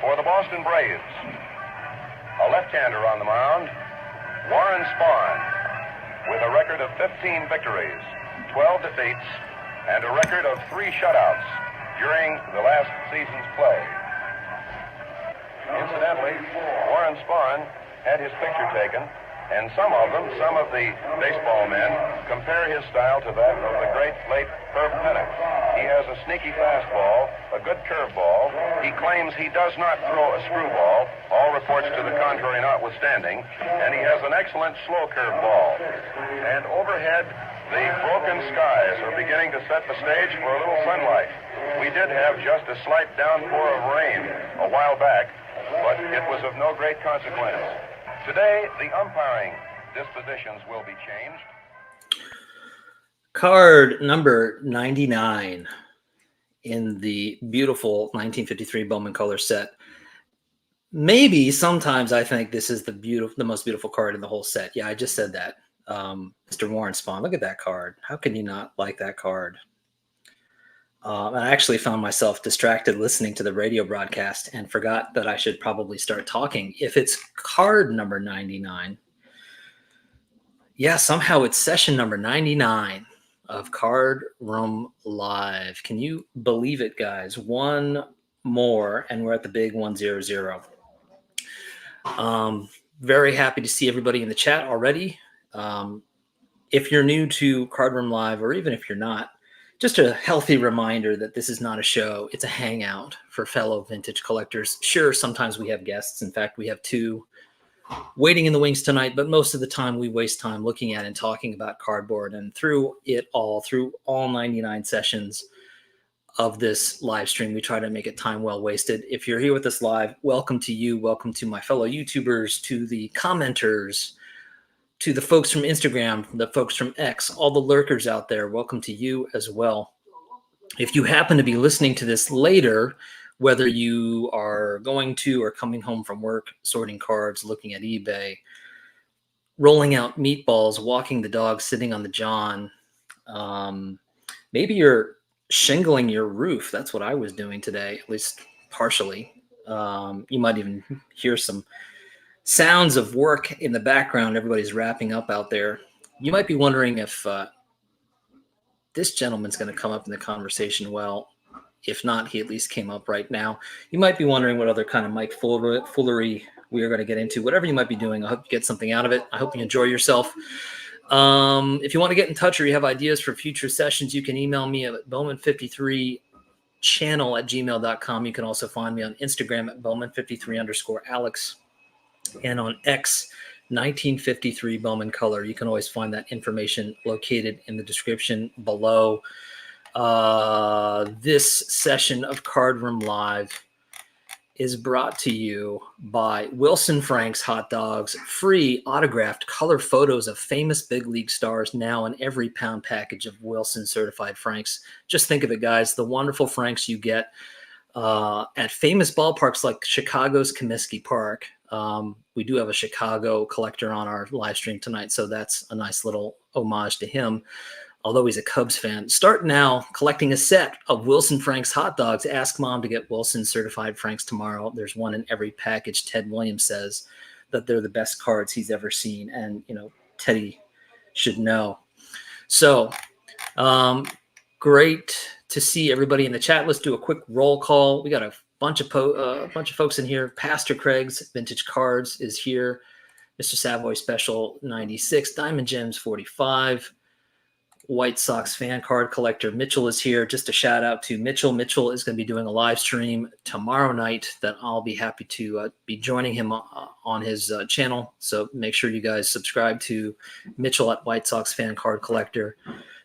For the Boston Braves, a left-hander on the mound, Warren Spahn, with a record of 15 victories, 12 defeats, and a record of 3 shutouts during the last season's play. Incidentally, Warren Spahn had his picture taken, and some of the baseball men, compare his style to that of the great late Herb Pennock. He has a sneaky fastball, a good curveball. He claims he does not throw a screwball, all reports to the contrary notwithstanding, and he has an excellent slow curveball. And overhead, the broken skies are beginning to set the stage for a little sunlight. We did have just a slight downpour of rain a while back, but it was of no great consequence. Today, the umpiring dispositions will be changed. Card number 99 in the beautiful 1953 Bowman color set. Maybe sometimes I think this is the most beautiful card in the whole set. Yeah, I just said that. Mr. Warren Spahn, look at that card. How can you not like that card? I actually found myself distracted listening to the radio broadcast and forgot that I should probably start talking. If it's card number 99, yeah, somehow it's session number 99 of Card Room Live. Can you believe it, guys? One more, and we're at the big 100. Very happy to see everybody in the chat already. If you're new to Card Room Live, or even if you're not, just a healthy reminder that this is not a show. It's a hangout for fellow vintage collectors. Sure, sometimes we have guests. In fact, we have 2 waiting in the wings tonight, but most of the time we waste time looking at and talking about cardboard. And through all 99 sessions of this live stream, we try to make it time well wasted. If you're here with us live, welcome to you. Welcome to my fellow YouTubers, to the commenters, to the folks from Instagram, the folks from X, all the lurkers out there, welcome to you as well. If you happen to be listening to this later, whether you are going to or coming home from work, sorting cards, looking at eBay, rolling out meatballs, walking the dog, sitting on the john, maybe you're shingling your roof. That's what I was doing today, at least partially. You might even hear some sounds of work in the background. Everybody's wrapping up out there. You might be wondering if this gentleman's going to come up in the conversation. Well, if not, he at least came up right now. You might be wondering what other kind of Mike foolery we are going to get into. Whatever you might be doing, I hope you get something out of it. I hope you enjoy yourself. If you want to get in touch or you have ideas for future sessions, you can email me at bowman53channel@gmail.com. You can also find me on Instagram at bowman53_Alex. And on X, 1953 Bowman Color. You can always find that information located in the description below. This session of Card Room Live is brought to you by Wilson Frank's Hot Dogs. Free autographed color photos of famous big league stars now in every pound package of Wilson certified Franks. Just think of it, guys. The wonderful Franks you get at famous ballparks like Chicago's Comiskey Park. We do have a Chicago collector on our live stream tonight, so that's a nice little homage to him, although he's a Cubs fan. Start now collecting a set of Wilson Frank's hot dogs. Ask Mom to get Wilson certified Franks tomorrow. There's one in every package. Ted Williams says that they're the best cards he's ever seen, and, you know, Teddy should know. So great to see everybody in the chat. Let's do a quick roll call. We got a bunch of folks in here. Pastor Craig's Vintage Cards is here. Mr. Savoy Special 96, Diamond Gems 45, White Sox fan card collector Mitchell is here. Just a shout out to Mitchell. Mitchell is going to be doing a live stream tomorrow night that I'll be happy to be joining him on his channel. So make sure you guys subscribe to Mitchell at White Sox fan card collector.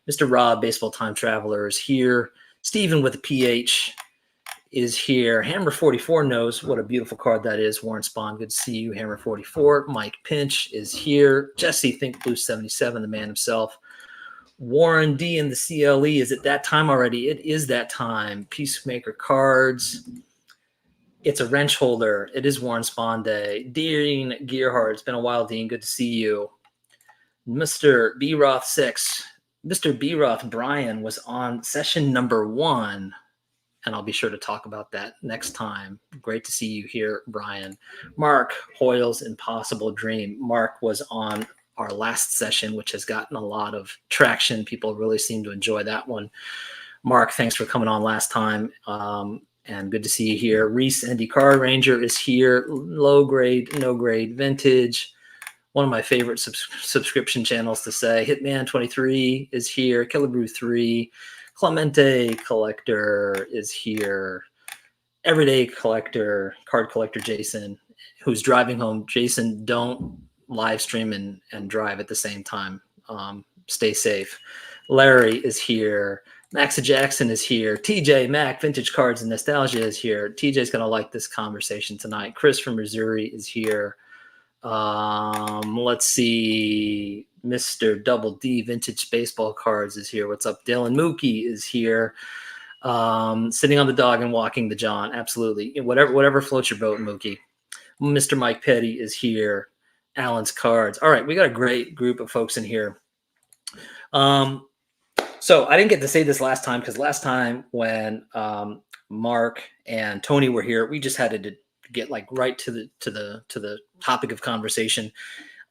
Mr. Rob, Baseball Time Traveler, is here. Stephen with a PH is here. Hammer 44 knows what a beautiful card that is. Warren Spahn, good to see you. Hammer 44. Mike Pinch is here. Jesse Think Blue 77, the man himself. Warren D in the CLE. Is it that time already? It is that time. Peacemaker Cards. It's a wrench holder. It is Warren Spahn Day. Dean Gearhart. It's been a while, Dean. Good to see you. Mr. B. Roth 6. Mr. B. Roth Brian was on session number 1. and I'll be sure to talk about that next time. Great to see you here, Brian. Mark, Hoyle's Impossible Dream. Mark was on our last session, which has gotten a lot of traction. People really seem to enjoy that one. Mark, thanks for coming on last time. And good to see you here. Reese Indy Car Ranger is here. Low grade, no grade, vintage. One of my favorite subscription channels to say. Hitman 23 is here. Killabrew 3. Clemente Collector is here. Everyday Collector, Card Collector Jason, who's driving home. Jason, don't live stream and drive at the same time. Stay safe. Larry is here. Maxa Jackson is here. TJ Mac, Vintage Cards and Nostalgia is here. TJ's going to like this conversation tonight. Chris from Missouri is here. Let's see. Mr. Double D Vintage Baseball Cards is here. What's up? Dylan Mookie is here. Sitting on the dog and walking the John. Absolutely. Whatever floats your boat, Mookie. Mr. Mike Petty is here. Alan's Cards. All right. We got a great group of folks in here. So I didn't get to say this last time because last time when Mark and Tony were here, we just had to get like right to the topic of conversation.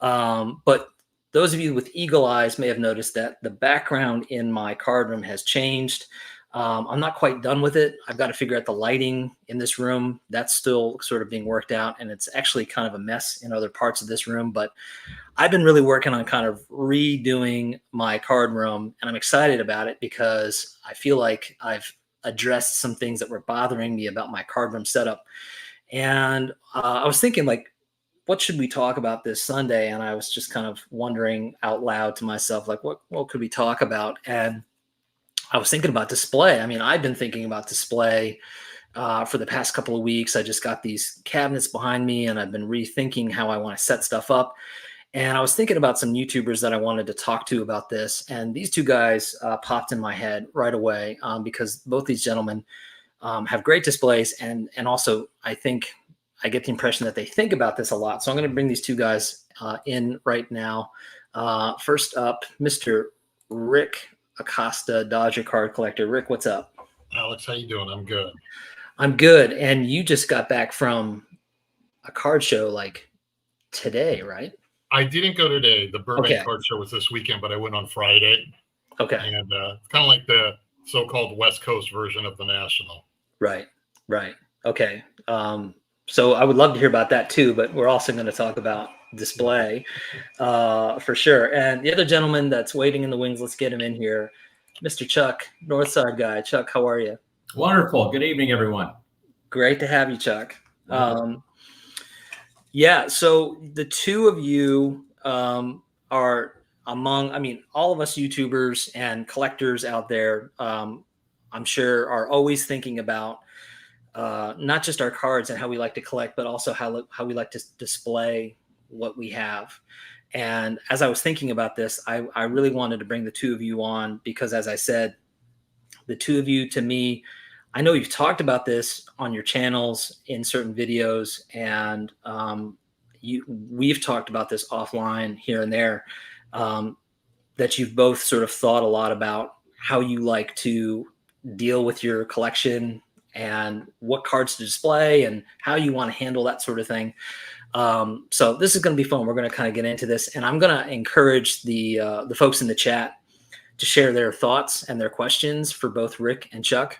But those of you with eagle eyes may have noticed that the background in my card room has changed. I'm not quite done with it. I've got to figure out the lighting in this room. That's still sort of being worked out, and it's actually kind of a mess in other parts of this room. But I've been really working on kind of redoing my card room, and I'm excited about it because I feel like I've addressed some things that were bothering me about my card room setup. And I was thinking, like, what should we talk about this Sunday? And I was just kind of wondering out loud to myself, like, what could we talk about? And I was thinking about display. I mean, I've been thinking about display for the past couple of weeks. I just got these cabinets behind me, and I've been rethinking how I want to set stuff up. And I was thinking about some YouTubers that I wanted to talk to about this. And these two guys popped in my head right away because both these gentlemen have great displays. And also, I think I get the impression that they think about this a lot. So I'm going to bring these two guys in right now. First up, Mr. Rick Acosta, Dodger Card Collector. Rick, what's up? Alex, how you doing? I'm good. I'm good. And you just got back from a card show like today, right? I didn't go today. The Burbank Card Show was this weekend, but I went on Friday. Okay. And it's kind of like the so-called West Coast version of the National. Right. Okay. So I would love to hear about that too, but we're also going to talk about display for sure. And the other gentleman that's waiting in the wings, let's get him in here. Mr. Chuck, Northside guy. Chuck, how are you? Wonderful. Good evening, everyone. Great to have you, Chuck. Yeah, so the two of you are among, I mean, all of us YouTubers and collectors out there, I'm sure are always thinking about not just our cards and how we like to collect, but also how we like to display what we have. And as I was thinking about this, I really wanted to bring the two of you on because, as I said, the two of you, to me, I know you've talked about this on your channels in certain videos, and we've talked about this offline here and there, that you've both sort of thought a lot about how you like to deal with your collection and what cards to display and how you want to handle that sort of thing. So this is going to be fun. We're going to kind of get into this, and I'm going to encourage the folks in the chat to share their thoughts and their questions for both Rick and Chuck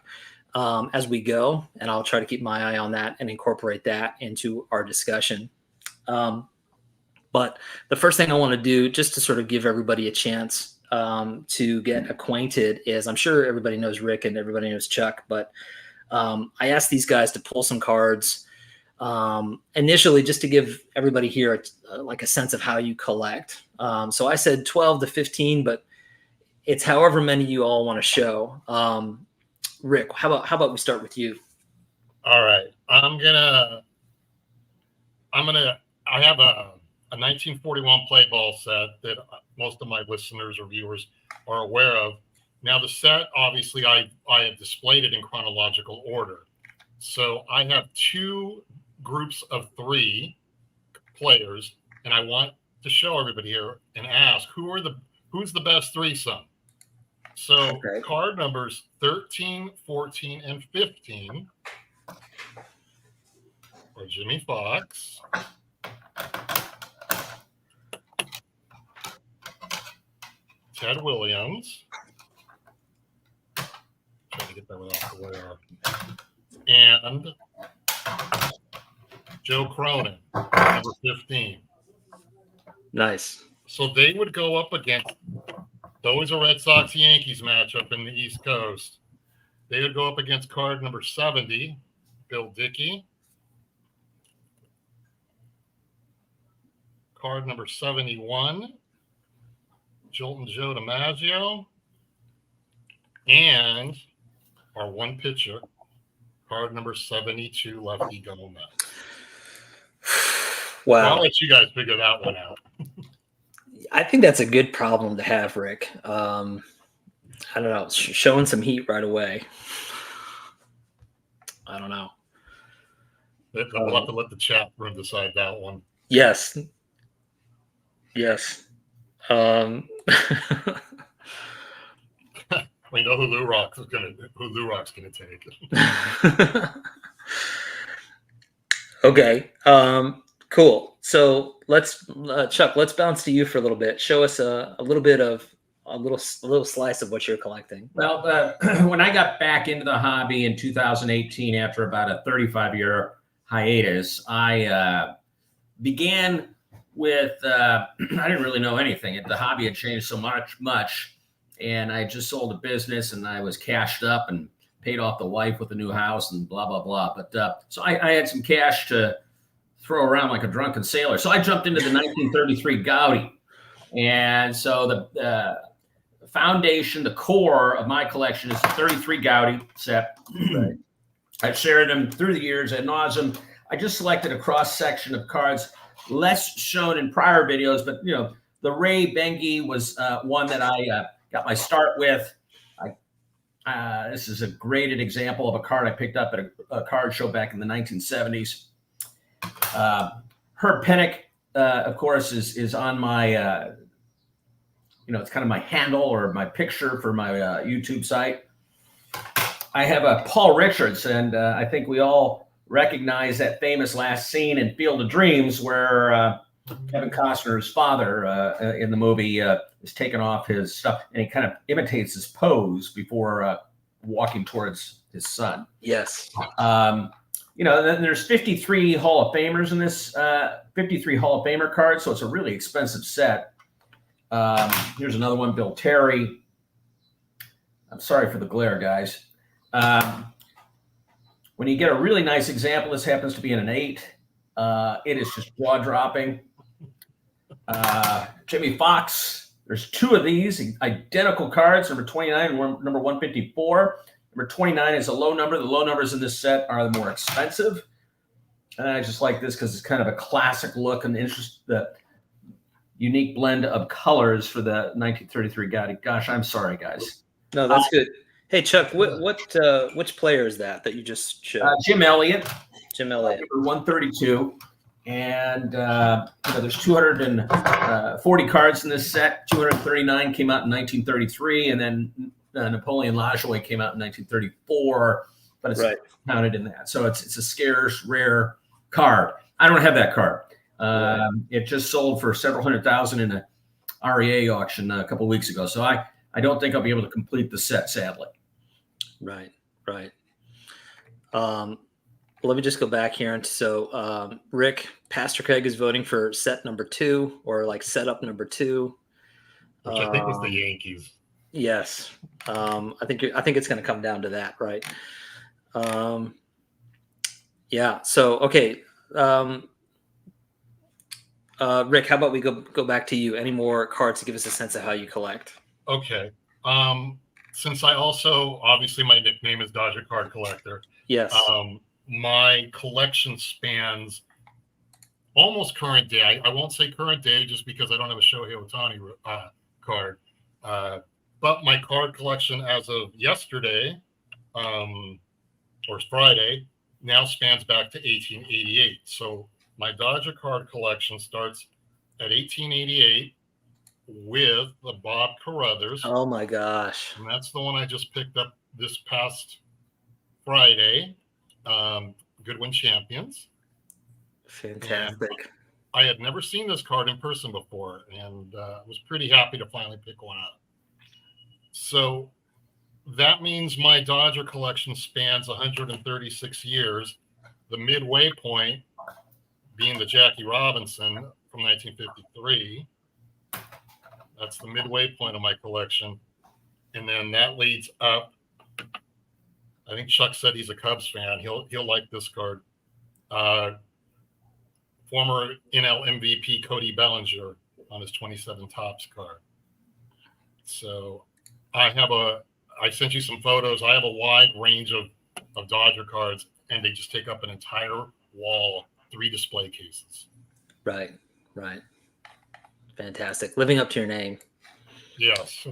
as we go, and I'll try to keep my eye on that and incorporate that into our discussion. But the first thing I want to do, just to sort of give everybody a chance to get acquainted, is I'm sure everybody knows Rick and everybody knows Chuck, but I asked these guys to pull some cards initially just to give everybody here like a sense of how you collect. So I said 12 to 15, but it's however many you all want to show. Rick, how about we start with you? All right. I have a 1941 play ball set that most of my listeners or viewers are aware of. Now the set, obviously I have displayed it in chronological order. So I have two groups of three players, and I want to show everybody here and ask who's the best threesome? So Okay. card numbers 13, 14, and 15 are Jimmy Fox, Ted Williams, trying to get that one off the way, and Joe Cronin, number 15. Nice. So they would go up against, those are Red Sox-Yankees matchup in the East Coast. They would go up against card number 70, Bill Dickey. Card number 71, Jolton Joe DiMaggio. And our one pitcher, card number 72, Lefty Gomez. Wow. So I'll let you guys figure that one out. I think that's a good problem to have, Rick. I don't know. Showing some heat right away. I don't know. We'll have to let the chat room decide that one. Yes. Yes. We know who Lou Rock's gonna take. Okay. Cool. So let's Chuck, let's bounce to you for a little bit. Show us a little slice of what you're collecting. Well, when I got back into the hobby in 2018, after about a 35-year hiatus, I began with, I didn't really know anything. The hobby had changed so much. And I just sold a business and I was cashed up and paid off the wife with a new house and blah, blah, blah. But so I had some cash to throw around like a drunken sailor. So I jumped into the 1933 Gaudi. And so the foundation, the core of my collection is the 33 Gaudi set. Right. I've shared them through the years ad nauseum. I just selected a cross section of cards, less shown in prior videos, but the Ray Bengi was one that I got my start with. This is a graded example of a card I picked up at a card show back in the 1970s. Herb Pennock, of course, is on my, it's kind of my handle or my picture for my YouTube site. I have a Paul Richards, and I think we all recognize that famous last scene in Field of Dreams where Kevin Costner's father in the movie is taking off his stuff, and he kind of imitates his pose before walking towards his son. Yes. Then there's 53 Hall of Famers in this 53 Hall of Famer cards, so it's a really expensive set. Here's another one, Bill Terry. I'm sorry for the glare, guys. When you get a really nice example, this happens to be in an 8. It is just jaw-dropping. Jimmy Fox, there's 2 of these identical cards, number 29 and number 154. Number 29 is a low number. The low numbers in this set are the more expensive. And I just like this because it's kind of a classic look and the unique blend of colors for the 1933 Gaudi. Gosh, I'm sorry, guys. No, that's good. Hey, Chuck, which player is that you just showed? Jim Elliott. Jim Elliott. Number 132. And there's 240 cards in this set. 239 came out in 1933, and then Napoleon Lajoie came out in 1934, but it's counted in that. So it's a scarce, rare card. I don't have that card. It just sold for several $100,000 in a REA auction a couple of weeks ago. So I don't think I'll be able to complete the set, sadly. Right. Let me just go back here. And so, Rick, Pastor Craig is voting for set number 2 or like setup number 2. Which I think was the Yankees. Yes. I think it's going to come down to that, right? Yeah. So, okay. Rick, how about we go back to you? Any more cards to give us a sense of how you collect? Okay. Since I also, obviously my nickname is Dodger Card Collector. Yes. My collection spans almost current day. I won't say current day just because I don't have a Shohei Ohtani card. But my card collection as of yesterday, or Friday, now spans back to 1888. So my Dodger card collection starts at 1888 with the Bob Carruthers. Oh my gosh. And that's the one I just picked up this past Friday. Goodwin Champions. Fantastic. And I had never seen this card in person before, and was pretty happy to finally pick one up. So that means my Dodger collection spans 136 years, the midway point being the Jackie Robinson from 1953. That's the midway point of my collection. And then that leads up. I think Chuck said he's a Cubs fan. He'll like this card. Former NL MVP Cody Bellinger on his 27 Topps card. So I sent you some photos. I have a wide range of Dodger cards, and they just take up an entire wall, 3 display cases. Right. Fantastic. Living up to your name. Yes.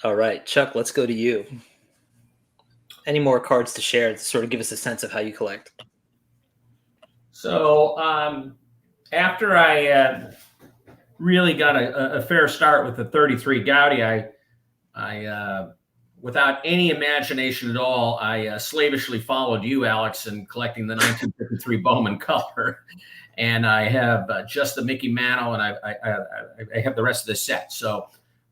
All right, Chuck, let's go to you. Any more cards to share to sort of give us a sense of how you collect? So after I really got a fair start with the 33 Gaudy, I without any imagination at all, I slavishly followed you, Alex, in collecting the 1953 Bowman color. And I have just the Mickey Mantle, and I have the rest of the set. So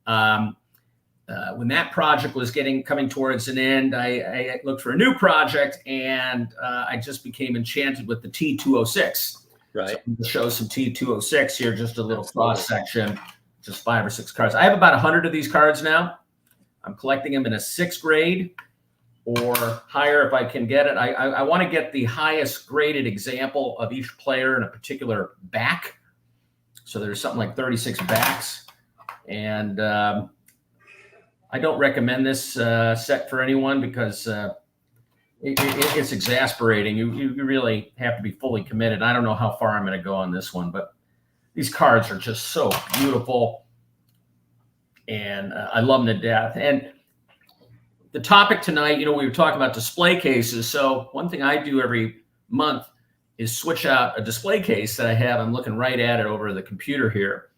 when that project was coming towards an end, I looked for a new project, and I just became enchanted with the T206. Right. So I'm going to show some T206 here, just a little cross section, just 5 or 6 cards. I have about 100 of these cards now. I'm collecting them in a 6th grade or higher if I can get it. I want to get the highest graded example of each player in a particular back. So there's something like 36 backs. And I don't recommend this set for anyone because it's exasperating. You really have to be fully committed. I don't know how far I'm going to go on this one, but these cards are just so beautiful. And I love them to death. And the topic tonight, we were talking about display cases. So one thing I do every month is switch out a display case that I have. I'm looking right at it over the computer here.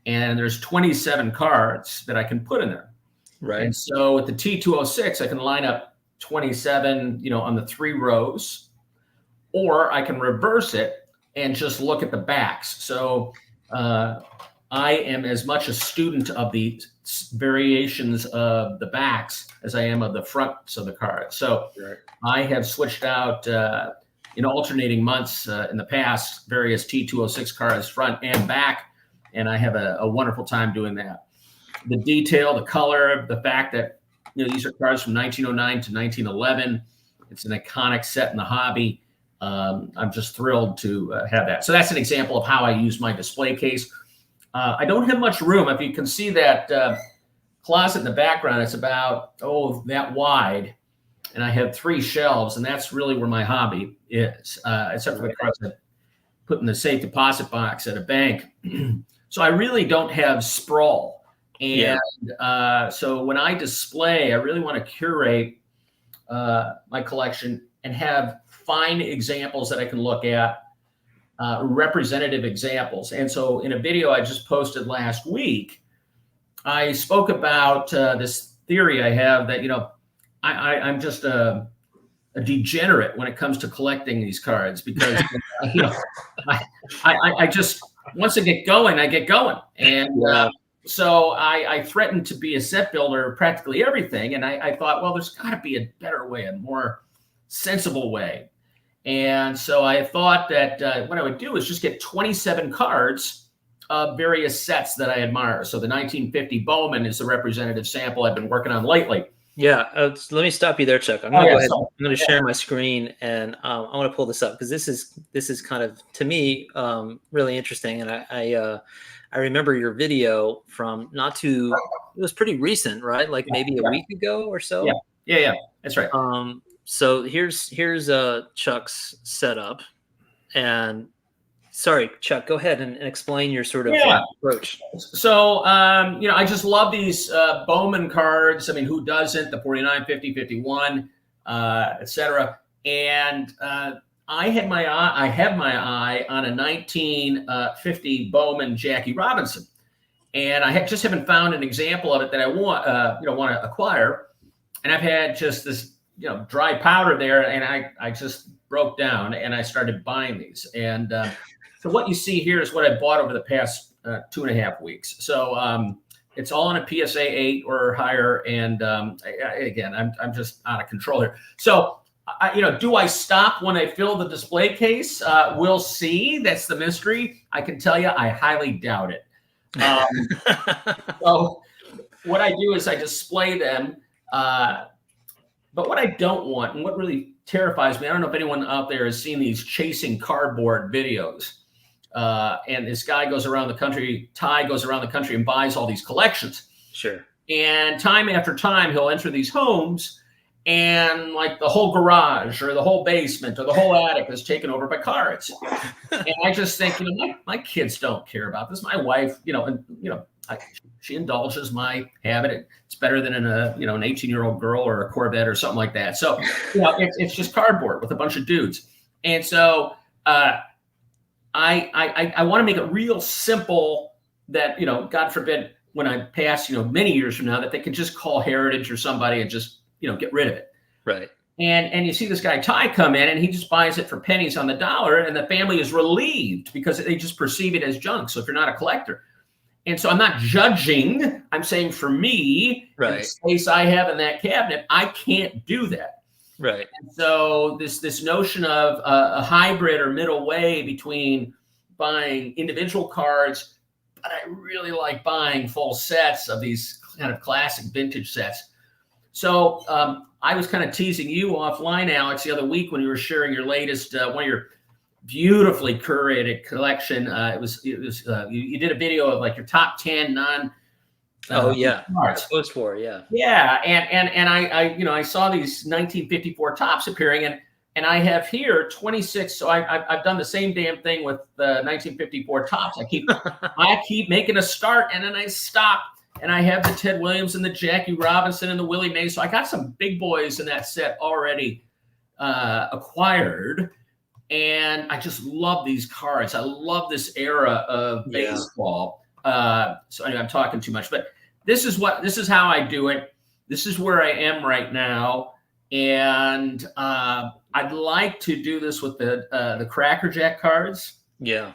And there's 27 cards that I can put in there. Right. And so with the T206, I can line up 27, on the 3 rows, or I can reverse it and just look at the backs. So I am as much a student of the variations of the backs as I am of the fronts of the card. So right. I have switched out in alternating months in the past various T206 cards front and back, and I have a wonderful time doing that. The detail, the color, the fact that these are cards from 1909 to 1911. It's an iconic set in the hobby. I'm just thrilled to have that. So that's an example of how I use my display case. I don't have much room. If you can see that closet in the background, it's about, that wide. And I have 3 shelves, and that's really where my hobby is, except for the cards I put in the safe deposit box at a bank. So I really don't have sprawl. And so when I display, I really want to curate my collection and have fine examples that I can look at. Representative examples. And so in a video I just posted last week, I spoke about this theory I have that, I'm just a degenerate when it comes to collecting these cards because, I just, once I get going, I get going. And so I threatened to be a set builder of practically everything. And I thought, well, there's got to be a better way, a more sensible way. And so I thought that what I would do is just get 27 cards of various sets that I admire. So the 1950 Bowman is the representative sample I've been working on lately. Yeah, let me stop you there, Chuck. I'm going to go ahead. I'm going to share my screen, and I want to pull this up because this is kind of, to me, really interesting. And I remember your video from it was pretty recent, right? Like maybe a week ago or so. Yeah, that's right. So here's Chuck's setup, and sorry, Chuck, go ahead and explain your sort of approach. So I just love these Bowman cards. I mean, who doesn't? The 49, 50, 51, etc. And I have my eye on a 1950 Bowman Jackie Robinson. and I just haven't found an example of it that I want to acquire. And I've had just this dry powder there, and I just broke down and I started buying these. And so what you see here is what I bought over the past 2.5 weeks. So it's all in a PSA 8 or higher, and again, I'm just out of control here. So do I stop when I fill the display case? We'll see. That's the mystery. I can tell you, I highly doubt it. So what I do is I display them. But what I don't want, and what really terrifies me, I don't know if anyone out there has seen these chasing cardboard videos. And this guy goes around the country, Ty goes around the country and buys all these collections. Sure. And time after time, he'll enter these homes, and like the whole garage or the whole basement or the whole attic is taken over by cards. And I just think, my kids don't care about this. My wife, she indulges my habit. It's better than an 18-year-old girl or a Corvette or something like that. So, it's just cardboard with a bunch of dudes. And so I want to make it real simple that, God forbid, when I pass, many years from now, that they can just call Heritage or somebody and just, get rid of it. Right. And you see this guy Ty come in, and he just buys it for pennies on the dollar, and the family is relieved because they just perceive it as junk. So if you're not a collector. And so I'm not judging. I'm saying for me, right, the space I have in that cabinet, I can't do that. Right. And so this notion of a hybrid or middle way between buying individual cards, but I really like buying full sets of these kind of classic vintage sets. So I was kind of teasing you offline, Alex, the other week when you were sharing your latest, one of your beautifully curated collection. You did a video of like your top 10 non. Cards. Post for, yeah. Yeah, and I saw these 1954 tops appearing, and I have here 26. So I've done the same damn thing with the 1954 tops. I keep making a start, and then I stop. And I have the Ted Williams and the Jackie Robinson and the Willie Mays. So I got some big boys in that set already acquired. And I just love these cards. I love this era of baseball. So anyway, I'm talking too much, but this is how I do it. This is where I am right now. And I'd like to do this with the Cracker Jack cards. Yeah.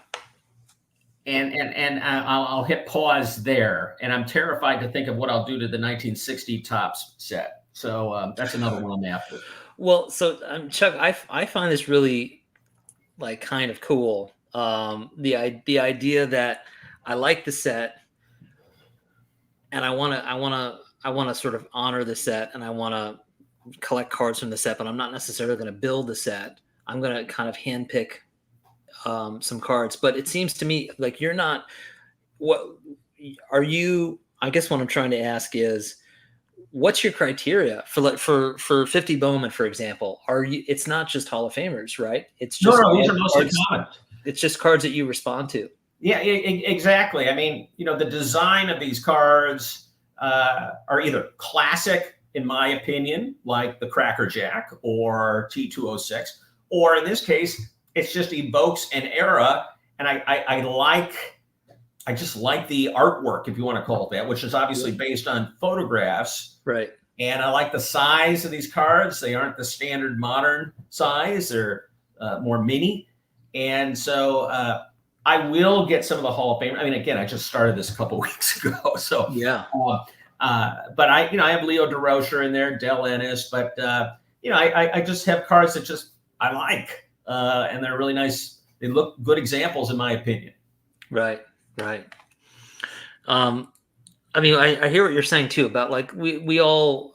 And I'll hit pause there, and I'm terrified to think of what I'll do to the 1960 tops set. So that's another one I'm after. Well, so Chuck, I find this really like kind of cool. The idea that I like the set, and I want to sort of honor the set, and I want to collect cards from the set, but I'm not necessarily going to build the set. I'm going to kind of handpick some cards, but it seems to me like you're not. What are you? I guess what I'm trying to ask is, what's your criteria for 50 Bowman, for example? Are you? It's not just Hall of Famers, right? It's just these are mostly common. It's just cards that you respond to. Yeah, exactly. I mean, the design of these cards are either classic, in my opinion, like the Cracker Jack or T206, or in this case, it just evokes an era, and I just like the artwork, if you want to call it that, which is obviously based on photographs. Right. And I like the size of these cards. They aren't the standard modern size. They're more mini. And so I will get some of the Hall of Fame. I mean, again, I just started this a couple weeks ago. So yeah. But I have Leo DeRocher in there, Del Ennis, but I just have cards that just I like. And they're really nice. They look good examples, in my opinion. Right. I mean, I hear what you're saying too about like we all,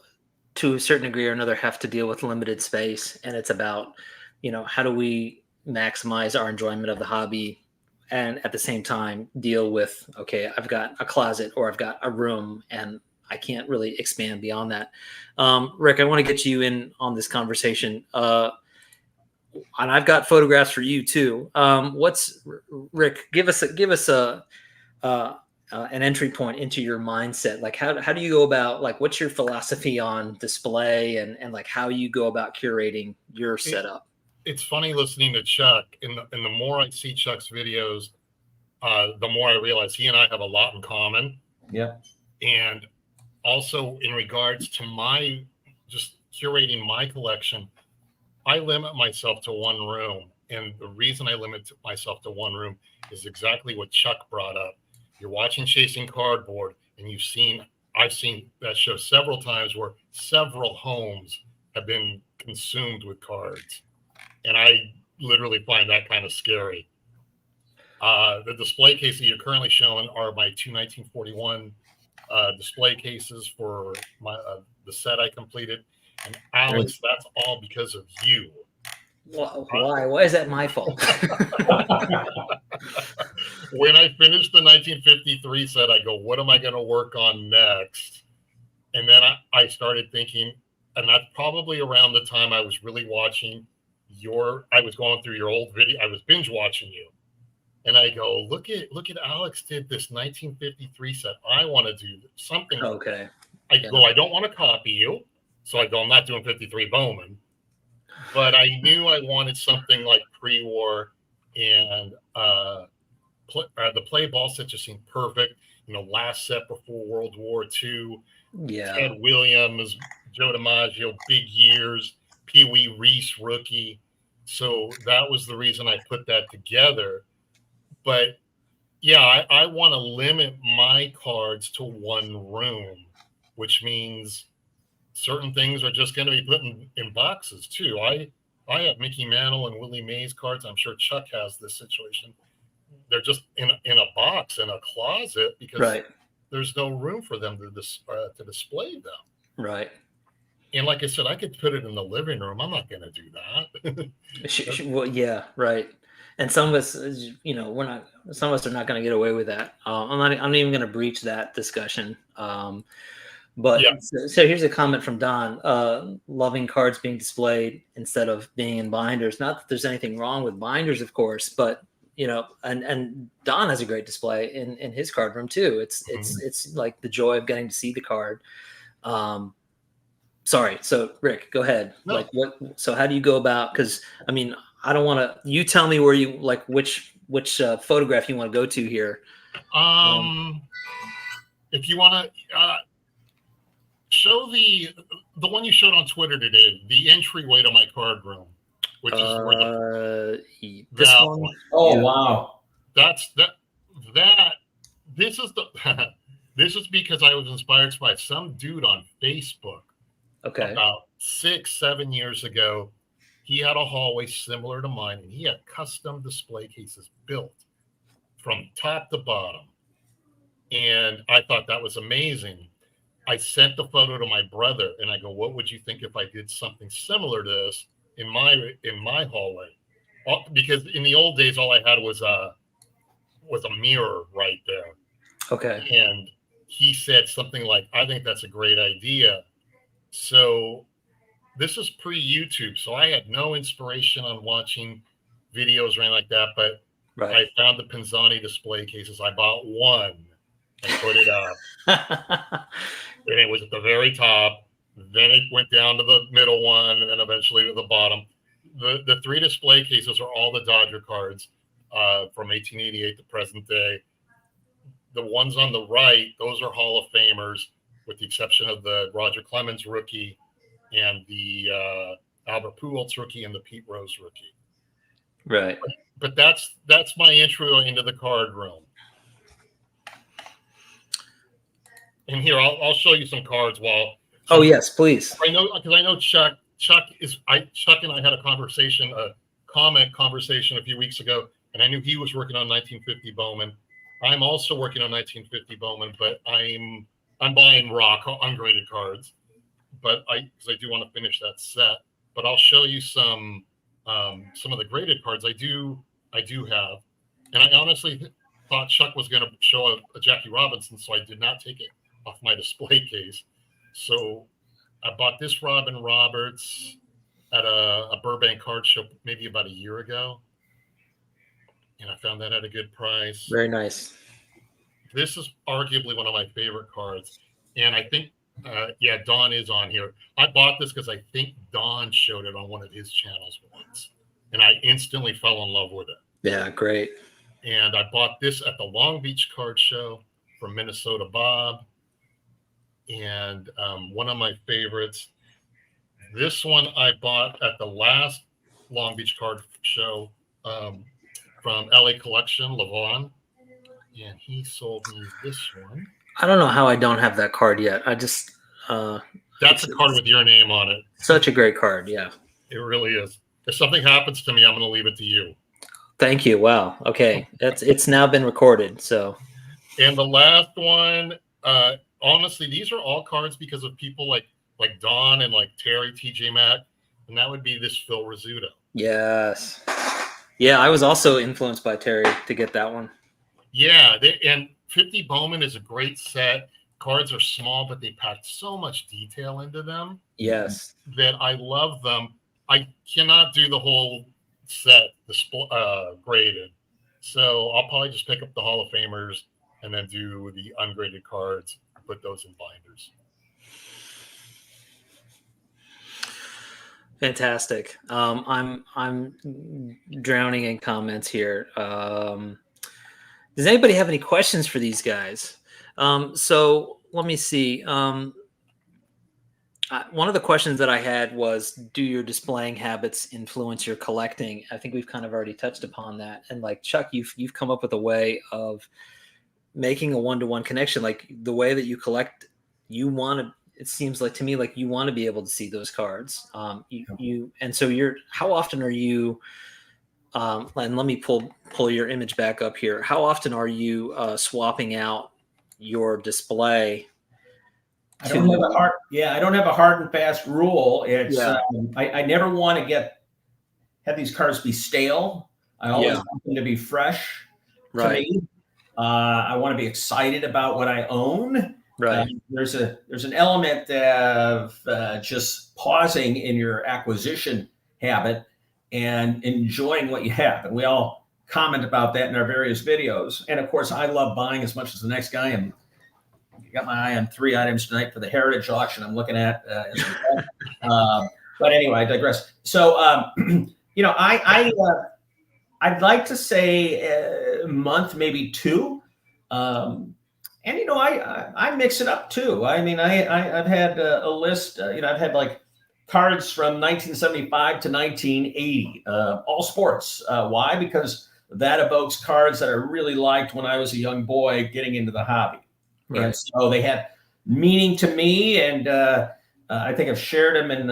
to a certain degree or another, have to deal with limited space, and it's about how do we maximize our enjoyment of the hobby, and at the same time deal with I've got a closet or I've got a room, and I can't really expand beyond that. Rick, I want to get you in on this conversation. And I've got photographs for you too. Rick? Give us an entry point into your mindset. Like how do you go about, like, what's your philosophy on display and like how you go about curating your setup? It's funny listening to Chuck, and the more I see Chuck's videos, the more I realize he and I have a lot in common. Yeah. And also in regards to my just curating my collection, I limit myself to one room. And the reason I limit myself to one room is exactly what Chuck brought up. You're watching Chasing Cardboard, and I've seen that show several times where several homes have been consumed with cards. And I literally find that kind of scary. The display cases you're currently showing are my two 1941 display cases for the set I completed. And Alex, that's all because of you. Why? Why is that my fault? When I finished the 1953 set, I go, what am I going to work on next? And then I started thinking, and that's probably around the time I was really watching I was going through your old video. I was binge watching you. And I go, look at Alex did this 1953 set. I want to do something. Okay. I go, I don't want to copy you. So I go, I'm not doing 53 Bowman. But I knew I wanted something like pre-war, and the play ball set just seemed perfect. Last set before World War II. Yeah. Ted Williams, Joe DiMaggio, big years, Pee Wee Reese rookie. So that was the reason I put that together. But yeah, I want to limit my cards to one room, which means certain things are just going to be put in boxes too. I have Mickey Mantle and Willie Mays cards. I'm sure Chuck has this situation. They're just in a box in a closet because there's no room for them to display them. Right. And like I said, I could put it in the living room. I'm not going to do that. Well, yeah, right. And some of us, some of us are not going to get away with that. I'm not even going to breach that discussion. But yeah. So here's a comment from Don, loving cards being displayed instead of being in binders. Not that there's anything wrong with binders, of course, but and Don has a great display in his card room too. It's like the joy of getting to see the card. Sorry. So Rick, go ahead. No. So how do you go about, because I don't want to, you tell me where you which photograph you want to go to here. If you want to, show the one you showed on Twitter today, the entryway to my card room, which is where this one. Oh, yeah. Wow. This is this is because I was inspired by some dude on Facebook. Okay. About 6-7 years ago, he had a hallway similar to mine, and he had custom display cases built from top to bottom. And I thought that was amazing. I sent the photo to my brother, and I go, what would you think if I did something similar to this in my hallway? Because in the old days, all I had was a mirror right there. Okay. And he said something like, I think that's a great idea. So this is pre-YouTube, so I had no inspiration on watching videos or anything like that, but I found the Pinzani display cases. I bought one and put it up. And it was at the very top. Then it went down to the middle one, and then eventually to the bottom. The three display cases are all the Dodger cards from 1888 to present day. The ones on the right, those are Hall of Famers, with the exception of the Roger Clemens rookie and the Albert Pujols rookie and the Pete Rose rookie. Right. But that's my intro into the card room. And here, I'll show you some cards while. Oh yes, please. I know Chuck and I had a comment conversation a few weeks ago, and I knew he was working on 1950 Bowman. I'm also working on 1950 Bowman, but I'm buying raw ungraded cards, because I do want to finish that set. But I'll show you some of the graded cards I do have, and I honestly thought Chuck was going to show a Jackie Robinson, so I did not take it off my display case. So I bought this Robin Roberts at a Burbank card show maybe about a year ago, and I found that at a good price. Very nice. This is arguably one of my favorite cards, and I think Don is on here. I bought this because I think Don showed it on one of his channels once, and I instantly fell in love with it. Yeah, great. And I bought this at the Long Beach Card Show from Minnesota Bob. And one of my favorites, this one I bought at the last Long Beach Card Show from LA Collection, Levon. And he sold me this one. I don't know how I don't have that card yet. I just that's a card with your name on it. Such a great card, yeah. It really is. If something happens to me, I'm going to leave it to you. Thank you. Wow. Okay, it's now been recorded. So, and the last one, honestly, these are all cards because of people like Don and like Terry, TJ Mack, and that would be this Phil Rizzuto. Yes. Yeah, I was also influenced by Terry to get that one. Yeah, and 50 Bowman is a great set. Cards are small, but they pack so much detail into them. Yes. That I love them. I cannot do the whole set, the graded. So I'll probably just pick up the Hall of Famers and then do the ungraded cards, put those in binders. Fantastic. I'm drowning in comments here. Does anybody have any questions for these guys? So let me see. One of the questions that I had was, do your displaying habits influence your collecting? I think we've kind of already touched upon that. And like Chuck, you've come up with a way of making a one-to-one connection. Like the way that you collect, it seems like to me like you want to be able to see those cards. And so how often are you? And let me pull your image back up here. How often are you swapping out your display? I don't have a hard and fast rule. It's I never want to have these cards be stale. I always want them to be fresh to me. I want to be excited about what I own. Right. There's an element of just pausing in your acquisition habit and enjoying what you have. And we all comment about that in our various videos. And of course, I love buying as much as the next guy. And I got my eye on 3 items tonight for the Heritage auction I'm looking at. But anyway, I digress. So, I'd like to say a month, maybe 2. And, I mix it up too. I mean, I've had a list, I've had like cards from 1975 to 1980, all sports. Why? Because that evokes cards that I really liked when I was a young boy getting into the hobby. Right. And so they had meaning to me. And I think I've shared them in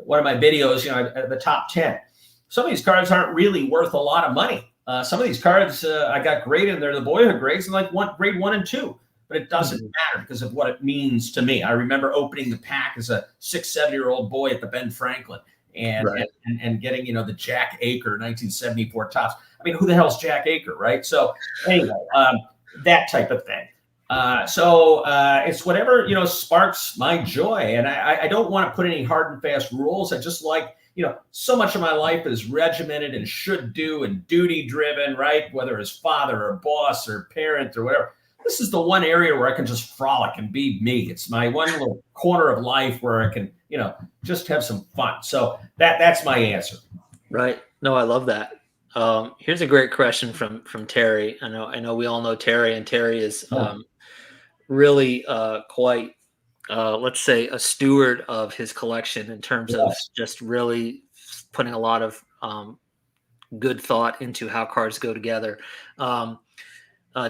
one of my videos, the top 10. Some of these cards aren't really worth a lot of money. Some of these cards I got graded, and they're the boyhood grades, and like grade 1 and 2. But it doesn't matter because of what it means to me. I remember opening the pack as a 6-7-year-old boy at the Ben Franklin and getting, the Jack Aker 1974 tops. I mean, who the hell's Jack Aker, right? So anyway, that type of thing. So it's whatever, sparks my joy. And I don't want to put any hard and fast rules. I just like, so much of my life is regimented and should do and duty driven, right? Whether as father or boss or parent or whatever. This is the one area where I can just frolic and be me. It's my one little corner of life where I can, just have some fun. So that's my answer. Right. No, I love that. Here's a great question from Terry. I know we all know Terry, and Terry is really quite, let's say, a steward of his collection in terms of just really putting a lot of good thought into how cards go together.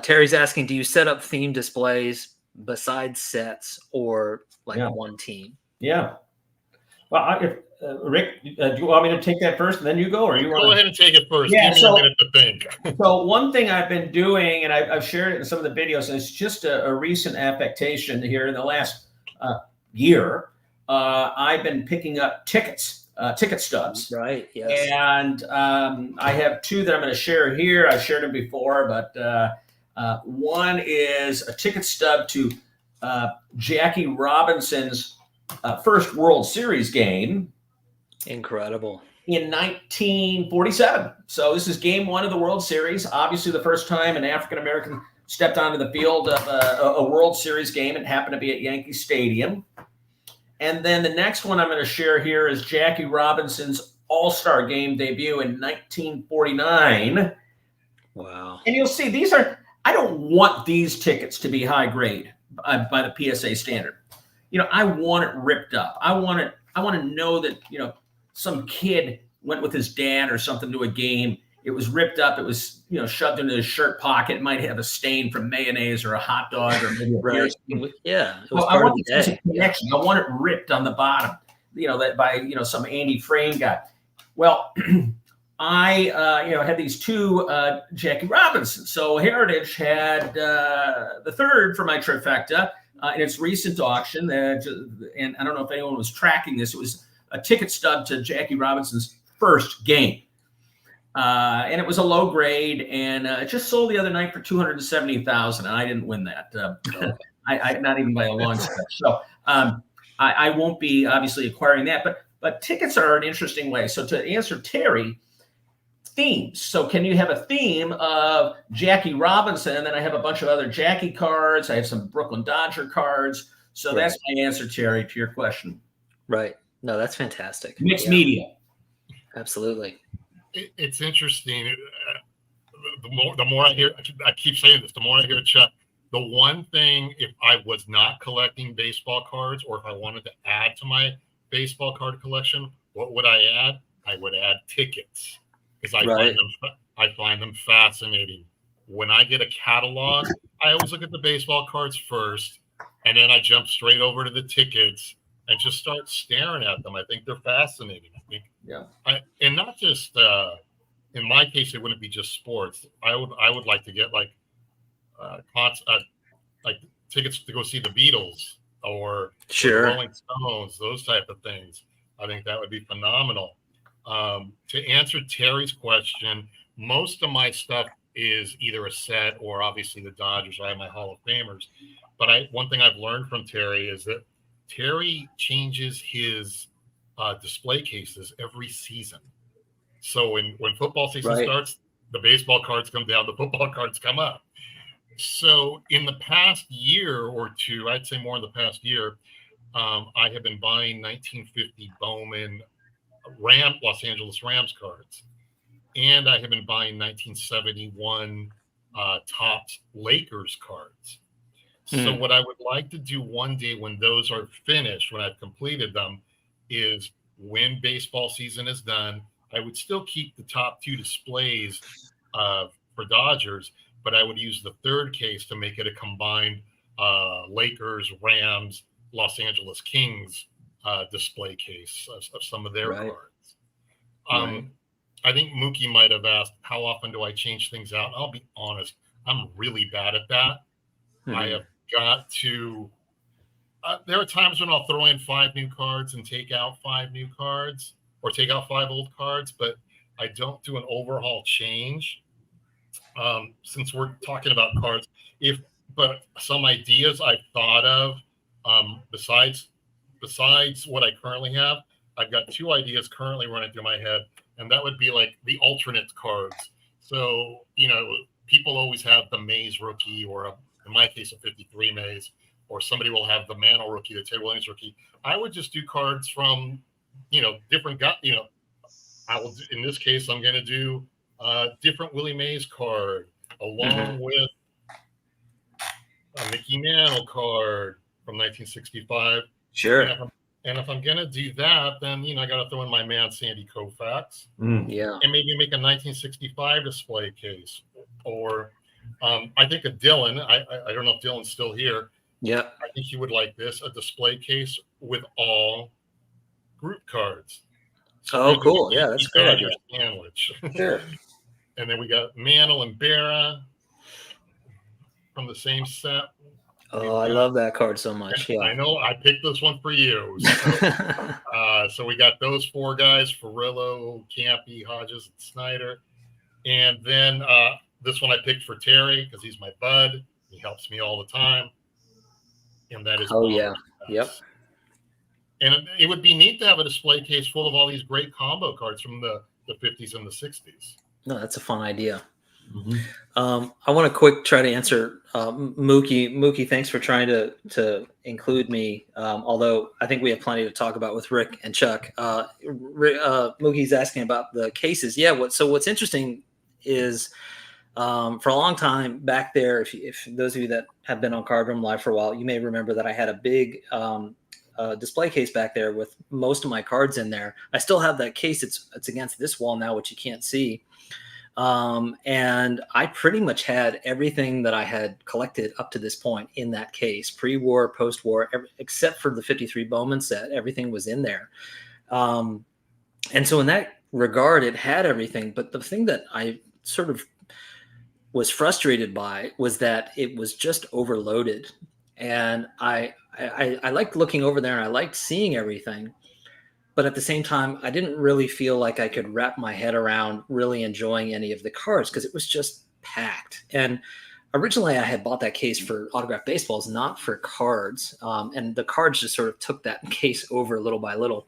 Terry's asking, do you set up theme displays besides sets or one team? Yeah. Well, Rick, do you want me to take that first and then you go? Or you go ahead and take it first. Yeah, Give me a minute to think. So one thing I've been doing, and I've shared it in some of the videos, and it's just a recent affectation here in the last year. I've been picking up ticket stubs. Right, yes. And I have 2 that I'm going to share here. I've shared them before, but one is a ticket stub to Jackie Robinson's first World Series game. Incredible. In 1947. So this is game 1 of the World Series. Obviously the first time an African-American stepped onto the field of a World Series game. It happened to be at Yankee Stadium. And then the next one I'm going to share here is Jackie Robinson's All-Star Game debut in 1949. Wow. And you'll see I don't want these tickets to be high grade by the PSA standard. I want it ripped up. I want to know that, some kid went with his dad or something to a game. It was ripped up. It was, shoved into his shirt pocket. It might have a stain from mayonnaise or a hot dog or maybe a beer Right. stain. Yeah. It was Well, I part of want the this day. connection. I want it ripped on the bottom, that by, some Andy Frame guy. Well, I, had these two Jackie Robinsons. So Heritage had the third for my trifecta in its recent auction. And I don't know if anyone was tracking this. It was a ticket stub to Jackie Robinson's first game. And it was a low grade, and it just sold the other night for $270,000, and I didn't win that. I not even by a long stretch. So I won't be obviously acquiring that. But tickets are an interesting way. So to answer Terry, themes. So can you have a theme of Jackie Robinson, and then I have a bunch of other Jackie cards. I have some Brooklyn Dodger cards. So that's my answer, Terry, to your question. Right. No, that's fantastic. Mixed media. Absolutely. It's interesting. The more I hear, I keep saying this, the more I hear Chuck, the one thing, if I was not collecting baseball cards, or if I wanted to add to my baseball card collection, what would I add? I would add tickets, because I find them fascinating. When I get a catalog, I always look at the baseball cards first, and then I jump straight over to the tickets and just start staring at them. I think they're fascinating. I think, and not just in my case, it wouldn't be just sports. I would like to get like tickets to go see the Beatles or the Rolling Stones, those type of things. I think that would be phenomenal. To answer Terry's question, most of my stuff is either a set or obviously the Dodgers. I have my Hall of Famers. But one thing I've learned from Terry is that Terry changes his display cases every season. So when football season starts, the baseball cards come down, the football cards come up. So in the past year or two, I'd say more in the past year, I have been buying 1950 Bowman Los Angeles Rams cards. And I have been buying 1971 Topps Lakers cards. So what I would like to do one day when those are finished, when I've completed them, is when baseball season is done, I would still keep the top two displays for Dodgers, but I would use the third case to make it a combined Lakers, Rams, Los Angeles Kings display case of some of their cards. I think Mookie might have asked, how often do I change things out? I'll be honest, I'm really bad at that. I have got to there are times when I'll throw in 5 new cards and take out 5 new cards, or take out 5 old cards, but I don't do an overhaul change. Since we're talking about cards, but some ideas I've thought of, besides what I currently have, I've got 2 ideas currently running through my head, and that would be like the alternate cards. So, people always have the Mays rookie, or in my case, a 53 Mays, or somebody will have the Mantle rookie, the Ted Williams rookie. I would just do cards from, different guys. In this case, I'm going to do a different Willie Mays card along with a Mickey Mantle card from 1965. Sure. And if I'm going to do that, then, I got to throw in my man, Sandy Koufax. Yeah. And maybe make a 1965 display case. Or I think of Dylan. I don't know if Dylan's still here. Yeah. I think he would like this, a display case with all group cards. So cool. Yeah, that's a great idea. Sandwich. Sure. And then we got Mantle and Berra from the same set. Oh, I love that card so much. Yeah. I know. I picked this one for you. So we got those 4 guys, Ferrillo, Campy, Hodges, and Snyder. And then this one I picked for Terry because he's my bud. He helps me all the time. And that is Yep. And it would be neat to have a display case full of all these great combo cards from the 50s and the 60s. No, that's a fun idea. I want to try to answer Mookie. Mookie, thanks for trying to include me. Although I think we have plenty to talk about with Rick and Chuck. Mookie's asking about the cases. Yeah. What's interesting is For a long time back there, if those of you that have been on Card Room Live for a while, you may remember that I had a big display case back there with most of my cards in there. I still have that case. It's against this wall now, which you can't see. And I pretty much had everything that I had collected up to this point in that case, pre-war, post-war, except for the 53 Bowman set. Everything was in there. And so in that regard, it had everything. But the thing that I sort of was frustrated by was that it was just overloaded. And I liked looking over there and I liked seeing everything. But at the same time, I didn't really feel like I could wrap my head around really enjoying any of the cards because it was just packed. And originally I had bought that case for autographed baseballs, not for cards. And the cards just sort of took that case over little by little.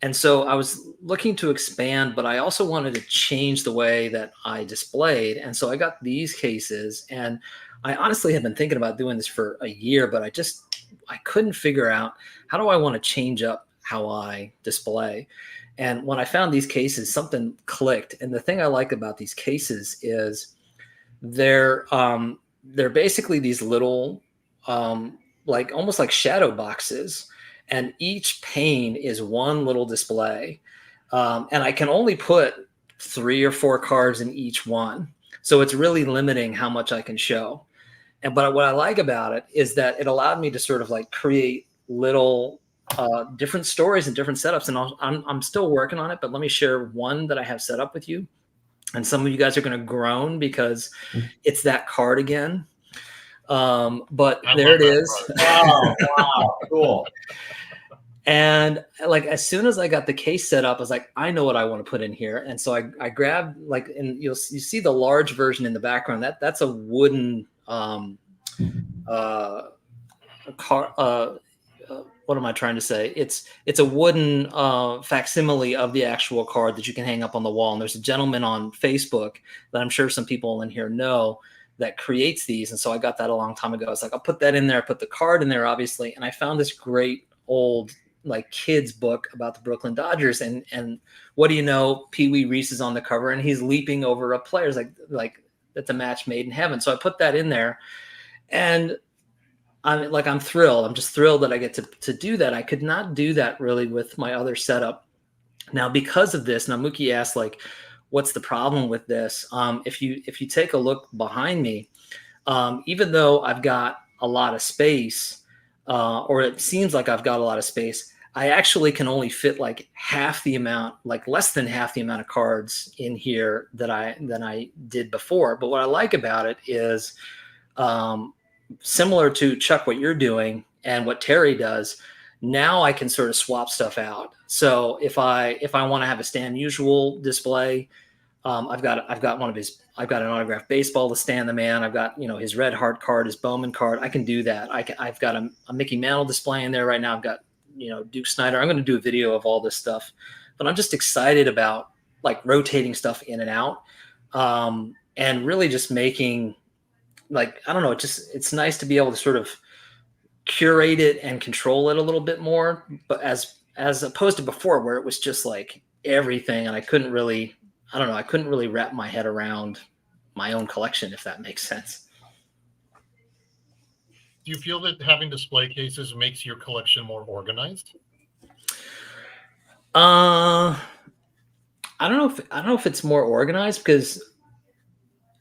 And so I was looking to expand, but I also wanted to change the way that I displayed. And so I got these cases, and I honestly have been thinking about doing this for a year, but I couldn't figure out, how do I want to change up how I display? And when I found these cases, something clicked. And the thing I like about these cases is they're basically these little, like almost like shadow boxes. And each pane is one little display. And I can only put 3 or 4 cards in each one. So it's really limiting how much I can show. But what I like about it is that it allowed me to sort of like create little different stories and different setups. And I'm still working on it, but let me share one that I have set up with you. And some of you guys are going to groan because it's that card again. But there it is. Wow, cool. And like, as soon as I got the case set up, I was like, I know what I want to put in here. And so I grabbed, like, and you see the large version in the background. That's a wooden car. What am I trying to say? It's a wooden facsimile of the actual card that you can hang up on the wall. And there's a gentleman on Facebook that I'm sure some people in here know that creates these. And so I got that a long time ago. I was like, I'll put that in there. I put the card in there, obviously. And I found this great old like kids book about the Brooklyn Dodgers. And what do you know? Pee Wee Reese is on the cover and he's leaping over a player. It's like that's a match made in heaven. So I put that in there, and I'm thrilled. I'm just thrilled that I get to do that. I could not do that really with my other setup. Now, because of this, now Mookie asked, like, what's the problem with this? If you take a look behind me, even though I've got a lot of space, or it seems like I've got a lot of space, I actually can only fit like half the amount, like less than half the amount of cards in here than I did before. But what I like about it is, similar to Chuck, what you're doing and what Terry does, now I can sort of swap stuff out. So if I want to have a Stan Musial display, I've got an autographed baseball to Stan the Man. I've got, his Red Heart card, his Bowman card. I can do that. I've got a Mickey Mantle display in there right now. I've got, Duke Snider. I'm going to do a video of all this stuff, but I'm just excited about like rotating stuff in and out, and really just making, like, I don't know, it's nice to be able to sort of curate it and control it a little bit more, but as opposed to before, where it was just like everything, and I couldn't really wrap my head around my own collection, if that makes sense. Do you feel that having display cases makes your collection more organized? I don't know if it's more organized, because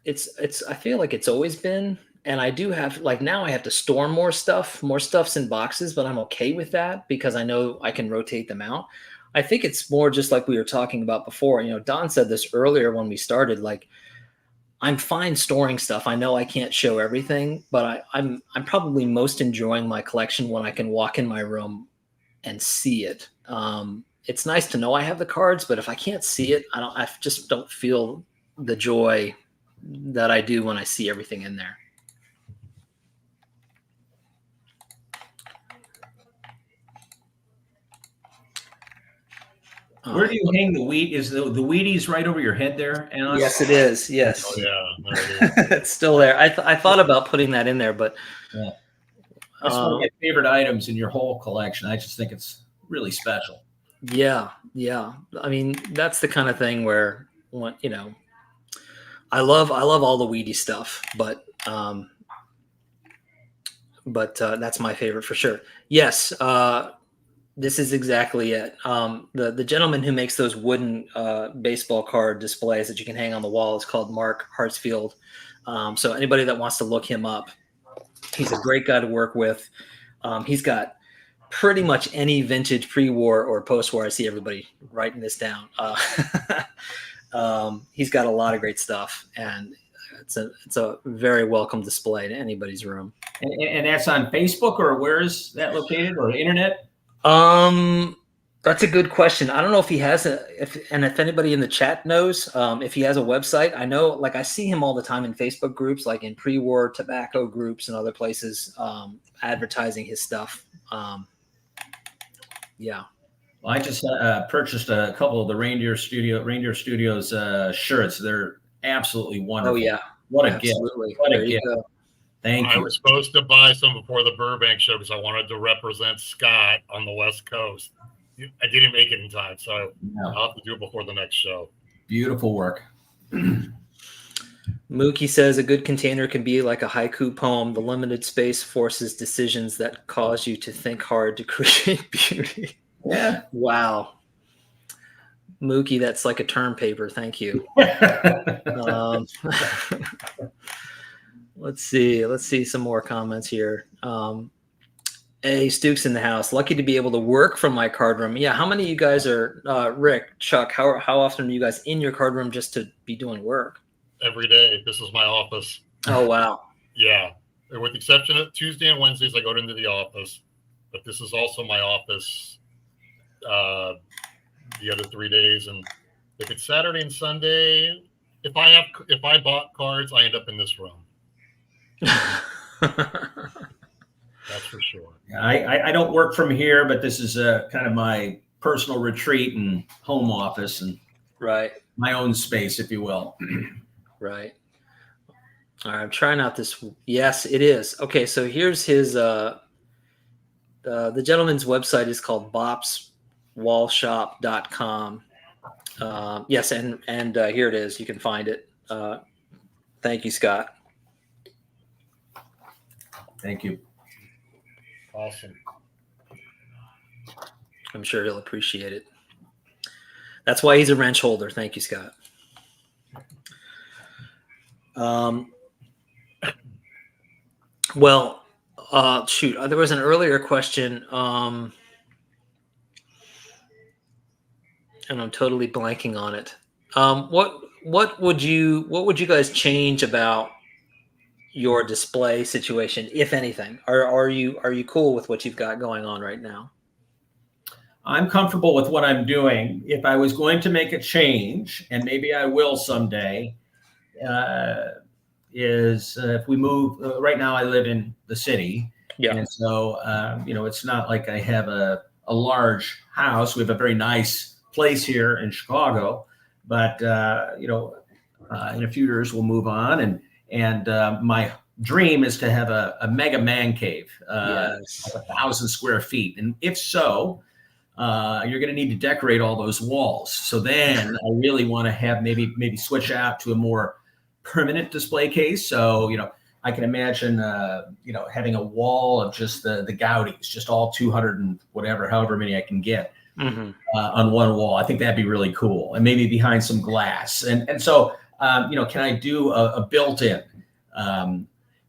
I feel like it's always been, and I do have, like, now I have to store more stuff's in boxes, but I'm okay with that because I know I can rotate them out. I think it's more just like we were talking about before. Don said this earlier when we started, like, I'm fine storing stuff. I know I can't show everything, but I'm probably most enjoying my collection when I can walk in my room and see it. It's nice to know I have the cards, but if I can't see it, I just don't feel the joy that I do when I see everything in there. Where do you hang the wheat? Is the Wheaties right over your head there, Alice? Yes, it is. Yes. Oh, yeah. There it is. It's still there. I thought about putting that in there, but yeah. That's one of my favorite items in your whole collection. I just think it's really special. Yeah. I mean, that's the kind of thing where, I love all the weedy stuff, but that's my favorite for sure. Yes, this is exactly it. The gentleman who makes those wooden baseball card displays that you can hang on the wall is called Mark Hartsfield. So anybody that wants to look him up, he's a great guy to work with. He's got pretty much any vintage pre-war or post-war. I see everybody writing this down. He's got a lot of great stuff, and it's a very welcome display to anybody's room. And that's on Facebook, or where is that located, or the internet? That's a good question. I don't know if he has if anybody in the chat knows, if he has a website. I know, like, I see him all the time in Facebook groups, like in pre-war tobacco groups and other places, advertising his stuff. Yeah. Well, I just purchased a couple of the Reindeer Studios shirts. They're absolutely wonderful. Oh yeah. What a Absolutely. gift. What There a you gift. go. Thank I you. was supposed to buy some before the Burbank show because I wanted to represent Scott on the West Coast. I didn't make it in time, so No. I'll have to do it before the next show. Beautiful work. Mookie says a good container can be like a haiku poem. The limited space forces decisions that cause you to think hard to create beauty. Yeah. Wow. Mookie, that's like a term paper. Thank you. Let's see some more comments here. Hey, Stuke's in the house. Lucky to be able to work from my card room. Yeah, how many of you guys are, Rick, Chuck, how often are you guys in your card room just to be doing work? Every day. This is my office. Oh, wow. Yeah. With the exception of Tuesday and Wednesdays, I go into the office. But this is also my office the other 3 days. And if it's Saturday and Sunday, if I bought cards, I end up in this room. That's for sure. I don't work from here, but this is kind of my personal retreat and home office, and Right. my own space, if you will. Right. All right, I'm trying out this. Yes, it is. Okay, so here's his. The gentleman's website is called bopswallshop.com. Yes, and here it is. You can find it. Thank you, Scott. Thank you. Awesome. I'm sure he'll appreciate it. That's why he's a wrench holder. Thank you, Scott. Well, shoot, there was an earlier question, and I'm totally blanking on it. What would you guys change about your display situation, if anything? Are you cool with what you've got going on right now? I'm comfortable with what I'm doing. If I was going to make a change, and maybe I will someday, if we move. Right now, I live in the city, Yeah. and so it's not like I have a large house. We have a very nice place here in Chicago, but in a few years we'll move on, and my dream is to have a mega man cave, Yes. of 1,000 square feet, and if so. You're going to need to decorate all those walls. So then I really want to have maybe switch out to a more permanent display case. So, I can imagine, having a wall of just the Gaudis, just all 200 and whatever, however many I can get on one wall. I think that'd be really cool. And maybe behind some glass. And so, can I do a built-in?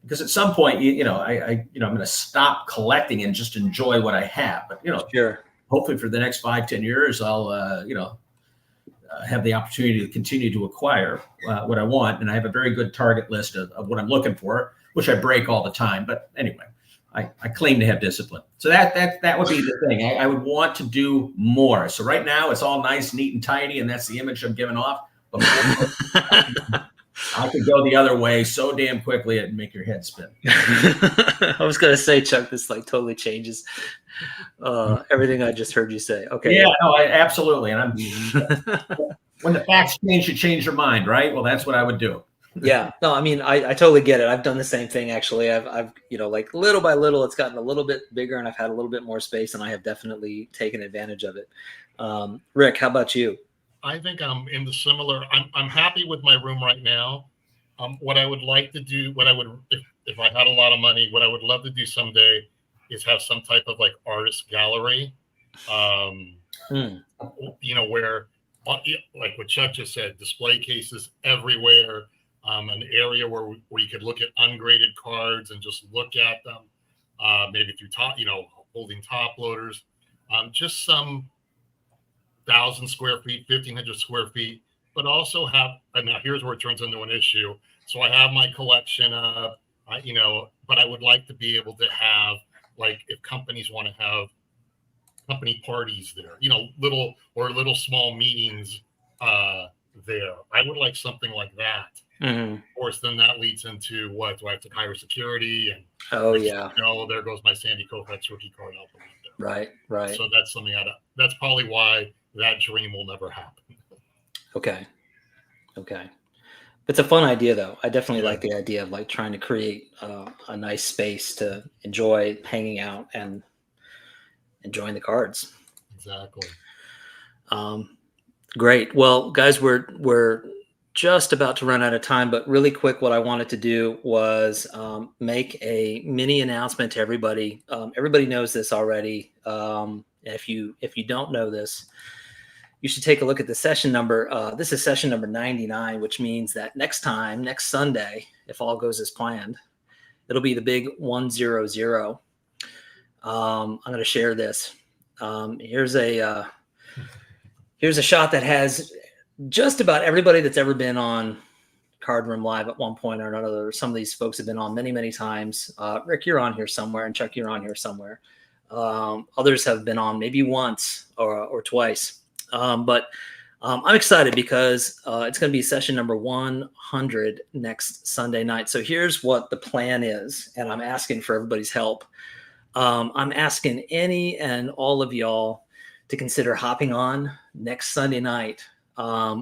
Because at some point, I'm going to stop collecting and just enjoy what I have. But, Sure. hopefully for the next 5-10 years, I'll, have the opportunity to continue to acquire what I want. And I have a very good target list of what I'm looking for, which I break all the time. But anyway, I claim to have discipline. So that would be the thing. I would want to do more. So right now it's all nice, neat, and tidy. And that's the image I'm giving off. But I could go the other way so damn quickly it'd make your head spin. I was going to say, Chuck, this like totally changes everything I just heard you say. Okay. Yeah, no, absolutely. And when the facts change, you change your mind, right? Well, that's what I would do. Yeah. No, I mean, I totally get it. I've done the same thing, actually. I've like little by little, it's gotten a little bit bigger and I've had a little bit more space and I have definitely taken advantage of it. Rick, how about you? I think I'm in the similar. I'm happy with my room right now. What I would like to do, what I would, if I had a lot of money, what I would love to do someday is have some type of like artist gallery. You know, where, like what Chuck just said, display cases everywhere, an area where you could look at ungraded cards and just look at them, maybe through top, you know, holding top loaders, just some 1,000 square feet, 1,500 square feet, but also have, and now here's where it turns into an issue. So I have my collection of, you know, but I would like to be able to have, like, if companies want to have company parties there, you know, little small meetings there. I would like something like that. Of course, then that leads into what? Do I have to hire security? And Oh yeah. No, there goes my Sandy Koufax rookie card out the window. Right. So that's something that's probably why that dream will never happen. Okay. It's a fun idea, though. I definitely like the idea of like trying to create a nice space to enjoy hanging out and enjoying the cards. Exactly. Great. Well, guys, we're just about to run out of time, but really quick, what I wanted to do was make a mini announcement to everybody. Everybody knows this already. If you don't know this, you should take a look at the session number. This is session number 99, which means that next Sunday, if all goes as planned, it'll be the big 100. I'm going to share this. Here's a shot that has just about everybody that's ever been on Card Room Live at one point or another. Some of these folks have been on many, many times. Rick, you're on here somewhere, and Chuck, you're on here somewhere. Others have been on maybe once or twice. But I'm excited because it's going to be session number 100 next Sunday night. So here's what the plan is, and I'm asking for everybody's help. I'm asking any and all of y'all to consider hopping on next Sunday night,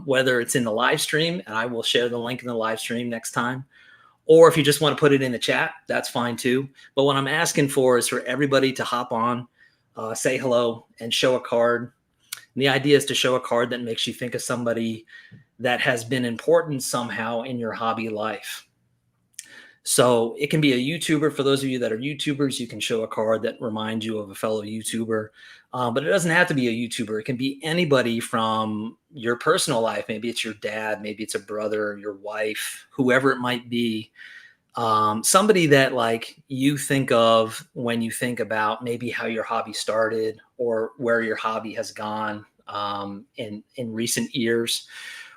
whether it's in the live stream, and I will share the link in the live stream next time, or if you just want to put it in the chat, that's fine too. But what I'm asking for is for everybody to hop on, say hello, and show a card. And the idea is to show a card that makes you think of somebody that has been important somehow in your hobby life. So it can be a YouTuber. For those of you that are YouTubers, you can show a card that reminds you of a fellow YouTuber. But it doesn't have to be a YouTuber. It can be anybody from your personal life. Maybe it's your dad, maybe it's a brother, your wife, whoever it might be. Somebody that like you think of when you think about maybe how your hobby started or where your hobby has gone in recent years.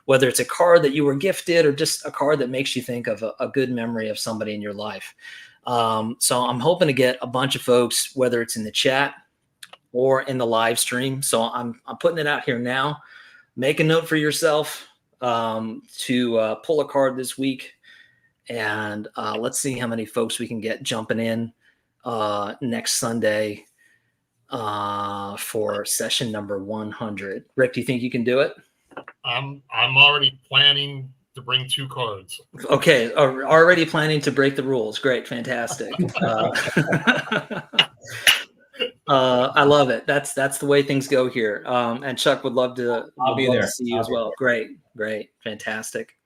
Whether it's a card that you were gifted or just a card that makes you think of a good memory of somebody in your life. So I'm hoping to get a bunch of folks, whether it's in the chat or in the live stream. So I'm putting it out here now. Make a note for yourself to pull a card this week. And let's see how many folks we can get jumping in next Sunday for session number 100. Rick, do you think you can do it? I'm already planning to bring 2 cards. Okay, already planning to break the rules. Great, fantastic. I love it. That's the way things go here. And Chuck would love to. I'll be there. To see you as well. Great, fantastic.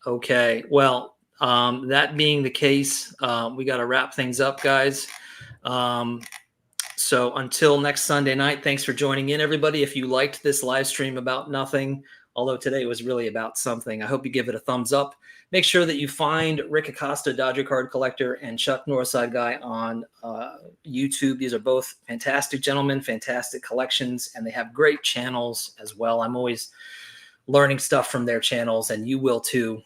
Okay, well, that being the case, we got to wrap things up, guys. So until next Sunday night, thanks for joining in, everybody. If you liked this live stream about nothing, although today was really about something, I hope you give it a thumbs up. Make sure that you find Rick Acosta, Dodger Card Collector, and Chuck Northside Guy on YouTube. These are both fantastic gentlemen, fantastic collections, and they have great channels as well. I'm always learning stuff from their channels, and you will too.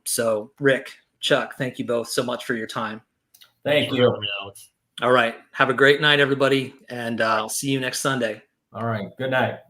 So Rick, Chuck, thank you both so much for your time. Thank you. All right. Have a great night, everybody. And I'll see you next Sunday. All right. Good night.